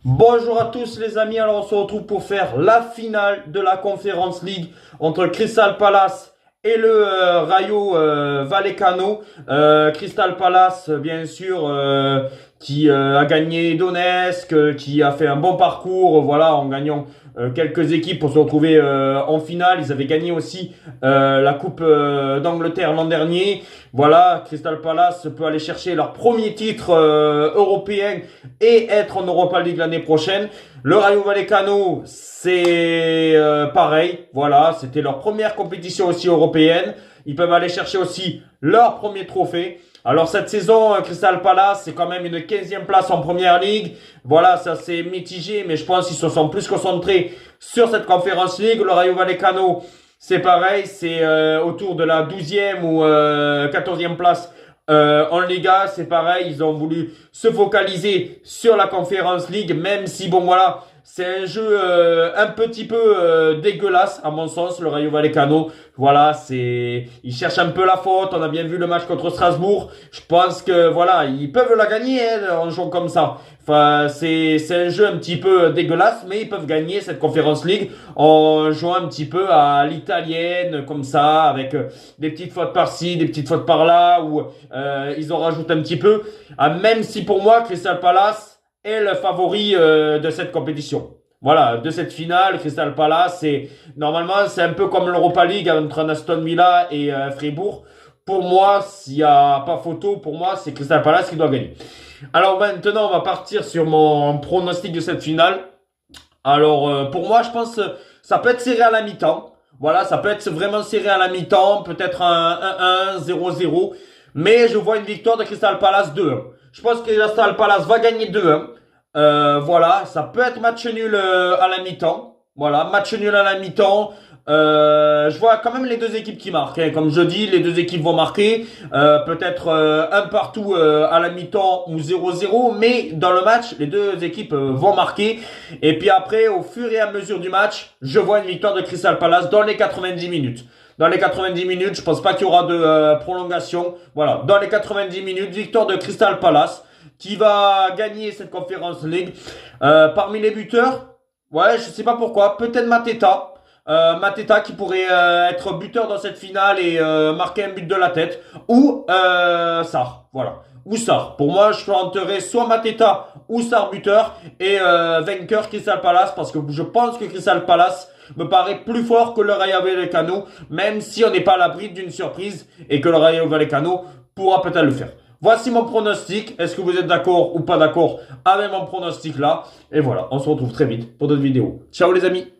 Bonjour à tous les amis, alors on se retrouve pour faire la finale de la Conference League entre Crystal Palace et le Rayo Vallecano. Crystal Palace bien sûr qui a gagné Donetsk, qui a fait un bon parcours voilà en gagnant quelques équipes pour se retrouver en finale. Ils avaient gagné aussi la Coupe d'Angleterre l'an dernier. Voilà, Crystal Palace peut aller chercher leur premier titre européen et être en Europa League l'année prochaine. Le Rayo Vallecano, c'est pareil. Voilà, c'était leur première compétition aussi européenne. Ils peuvent aller chercher aussi leur premier trophée. Alors cette saison, Crystal Palace, c'est quand même une 15e place en Première Ligue. Voilà, ça c'est mitigé, mais je pense qu'ils se sont plus concentrés sur cette Conference League. Le Rayo Vallecano, c'est pareil, c'est autour de la 12e ou 14e place en Liga, c'est pareil, ils ont voulu se focaliser sur la Conference League, même si bon voilà, c'est un jeu un petit peu dégueulasse à mon sens, le Rayo Vallecano. Voilà, ils cherchent un peu la faute. On a bien vu le match contre Strasbourg. Je pense que voilà, ils peuvent la gagner en jouant comme ça. Enfin, c'est un jeu un petit peu dégueulasse, mais ils peuvent gagner cette Conference League en jouant un petit peu à l'italienne comme ça, avec des petites fautes par-ci, des petites fautes par-là, où ils en rajoutent un petit peu. Même si pour moi, Crystal Palace est le favori de cette compétition. Voilà, de cette finale, Crystal Palace, normalement c'est un peu comme l'Europa League entre Aston Villa et Fribourg. Pour moi, s'il n'y a pas photo, pour moi c'est Crystal Palace qui doit gagner. Alors maintenant, on va partir sur mon pronostic de cette finale. Alors pour moi, je pense ça peut être serré à la mi-temps. Voilà, ça peut être vraiment serré à la mi-temps, peut-être un 1-1, 0-0. Mais je vois une victoire de Crystal Palace 2-1. Je pense que Crystal Palace va gagner 2-1. Voilà, ça peut être match nul à la mi-temps. Voilà, match nul à la mi-temps. Je vois quand même les deux équipes qui marquent, hein. Comme je dis, les deux équipes vont marquer. Peut-être un partout à la mi-temps ou 0-0. Mais dans le match, les deux équipes vont marquer. Et puis après, au fur et à mesure du match, je vois une victoire de Crystal Palace dans les 90 minutes. Dans les 90 minutes, je pense pas qu'il y aura de prolongation. Voilà, dans les 90 minutes, victoire de Crystal Palace qui va gagner cette Conference League. Parmi les buteurs, ouais, je sais pas pourquoi, peut-être Mateta. Mateta qui pourrait être buteur dans cette finale et marquer un but de la tête. Ou Sarr, voilà. Ou Sarr. Pour moi, je tenterai soit Mateta ou Sarr buteur et vainqueur Crystal Palace parce que je pense que Crystal Palace me paraît plus fort que le Rayo Vallecano, même si on n'est pas à l'abri d'une surprise et que le Rayo Vallecano pourra peut-être le faire. Voici mon pronostic. Est-ce que vous êtes d'accord ou pas d'accord avec mon pronostic là? Et voilà, on se retrouve très vite pour d'autres vidéos. Ciao les amis!